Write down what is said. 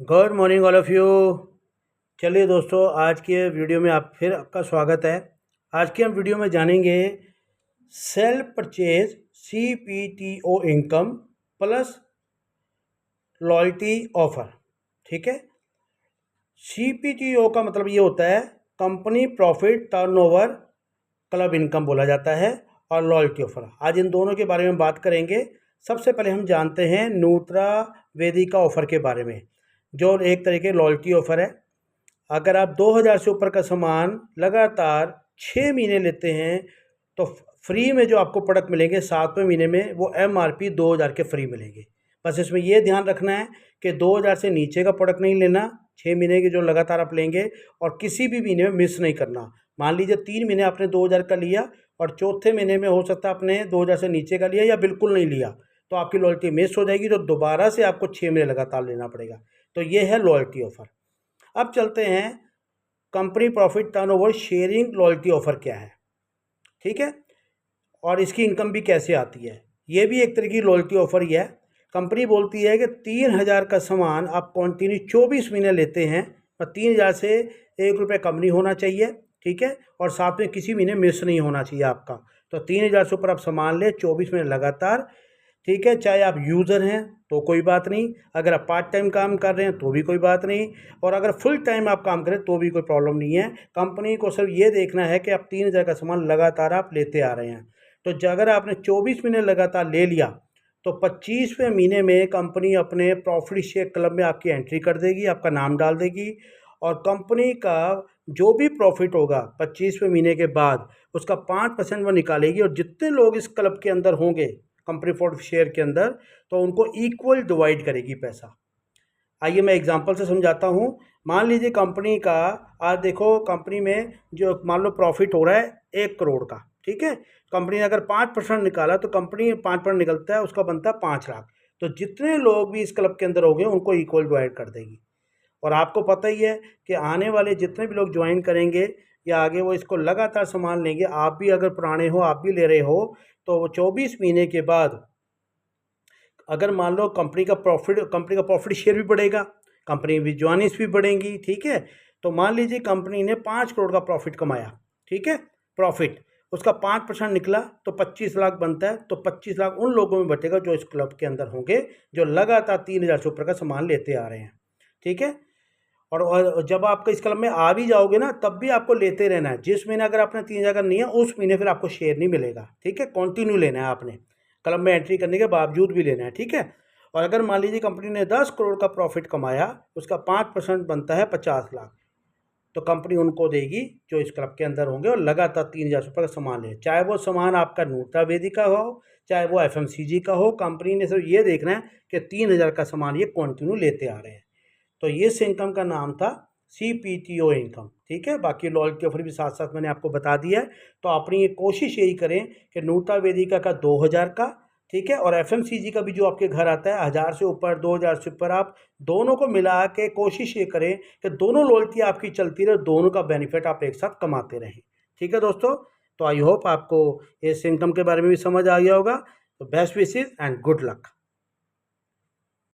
Good morning all of you. चलिए दोस्तों, आज के वीडियो में आप फिर आपका स्वागत है। आज के हम वीडियो में जानेंगे self purchase CPTO income plus loyalty offer. ठीक है, CPTO का मतलब ये होता है company profit turnover club income बोला जाता है, और लॉयल्टी ऑफ़र। आज इन दोनों के बारे में बात करेंगे। सबसे पहले हम जानते हैं नूत्रा वेदिका ऑफ़र के बारे में, जो एक तरीके लॉयल्टी ऑफ़र है। अगर आप 2000 से ऊपर का सामान लगातार 6 महीने लेते हैं तो फ्री में जो आपको प्रोडक्ट मिलेंगे 7वें महीने में वो MRP 2000 के फ्री मिलेंगे। बस इसमें ये ध्यान रखना है कि 2000 से नीचे का प्रोडक्ट नहीं लेना, 6 महीने के जो लगातार आप लेंगे, और किसी भी महीने में मिस नहीं करना। मान लीजिए 3 महीने आपने 2000 का लिया और चौथे महीने में हो सकता है आपने 2000 से नीचे का लिया या बिल्कुल नहीं लिया, तो आपकी लॉयल्टी मिस हो जाएगी, तो दोबारा से आपको 6 महीने लगातार लेना पड़ेगा। तो ये है लॉयल्टी ऑफ़र। अब चलते हैं company profit turnover sharing loyalty offer क्या है। ठीक है, और इसकी इनकम भी कैसे आती है। ये भी एक तरह की लॉयल्टी ऑफ़र ही है। कंपनी बोलती है कि 3000 का सामान आप कंटिन्यू 24 महीने लेते हैं और 3000 से 1 रुपये कम नहीं होना चाहिए। ठीक है, और साथ में किसी महीने मिस नहीं होना चाहिए आपका। तो 3000 से ऊपर आप सामान लें 24 महीने लगातार। ठीक है, चाहे आप यूज़र हैं तो कोई बात नहीं, अगर आप पार्ट टाइम काम कर रहे हैं तो भी कोई बात नहीं, और अगर फुल टाइम आप काम करें तो भी कोई प्रॉब्लम नहीं है। कंपनी को सिर्फ ये देखना है कि आप 3000 का सामान लगातार आप लेते आ रहे हैं। तो अगर आपने 24 महीने लगातार ले लिया तो 25वें महीने में कंपनी अपने प्रॉफिट शेयर क्लब में आपकी एंट्री कर देगी, आपका नाम डाल देगी, और कंपनी का जो भी प्रॉफिट होगा 25वें महीने के बाद उसका 5% वो निकालेगी, और जितने लोग इस क्लब के अंदर होंगे कंपनी प्रॉफिट शेयर के अंदर, तो उनको इक्वल डिवाइड करेगी पैसा। आइए मैं एग्जांपल से समझाता हूँ। मान लीजिए कंपनी का, आज देखो कंपनी में जो मान लो प्रॉफिट हो रहा है 1 करोड़ का। ठीक है, कंपनी ने अगर 5% निकाला तो कंपनी 5% निकलता है, उसका बनता है 5 लाख। तो जितने लोग भी इस क्लब के अंदर होंगे उनको इक्वल डिवाइड कर देगी। और आपको पता ही है कि आने वाले जितने भी लोग ज्वाइन करेंगे या आगे वो इसको लगातार सामान लेंगे, आप भी अगर पुराने हो, आप भी ले रहे हो, तो 24 महीने के बाद अगर मान लो कंपनी का प्रॉफिट शेयर भी बढ़ेगा, कंपनी की ज्वाइनिंग्स भी बढ़ेंगी। ठीक है, तो मान लीजिए कंपनी ने 5 करोड़ का प्रॉफिट कमाया। ठीक है, प्रॉफिट उसका 5% निकला तो 25 लाख बनता है। तो 25 लाख उन लोगों में बटेगा जो इस क्लब के अंदर होंगे, जो लगातार 3000 से ऊपर का सामान लेते आ रहे हैं। ठीक है, और जब आपका इस क्लब में आ भी जाओगे ना, तब भी आपको लेते रहना है। जिस महीने अगर आपने 3000 का नहीं है, उस महीने फिर आपको शेयर नहीं मिलेगा। ठीक है, कंटिन्यू लेना है आपने, क्लब में एंट्री करने के बावजूद भी लेना है। ठीक है, और अगर मान लीजिए कंपनी ने 10 करोड़ का प्रॉफिट कमाया, उसका 5% बनता है 50 लाख, तो कंपनी उनको देगी जो इस क्लब के अंदर होंगे और लगातार 3000 रुपये का सामान ले, चाहे वो सामान आपका नूत्रा वेदी का हो, चाहे वो FMCG का हो। कंपनी ने सिर्फ ये देखना है कि 3000 का सामान ये कंटिन्यू लेते आ रहे हैं। तो ये इस इनकम का नाम था CPTO इनकम। ठीक है, बाकी लॉयल्टी ऑफर भी साथ साथ मैंने आपको बता दिया है। तो अपनी ये कोशिश यही करें कि नूत्रा वेदिका का 2000 का, ठीक है, और FMCG का भी जो आपके घर आता है 1000 से ऊपर 2000 से ऊपर, आप दोनों को मिला के कोशिश ये करें कि दोनों लॉयल्टी आपकी चलती रहे, दोनों का बेनिफिट आप एक साथ कमाते रहें। ठीक है दोस्तों, तो आई होप आपको इस इनकम के बारे में भी समझ आ गया होगा। तो best wishes and good luck.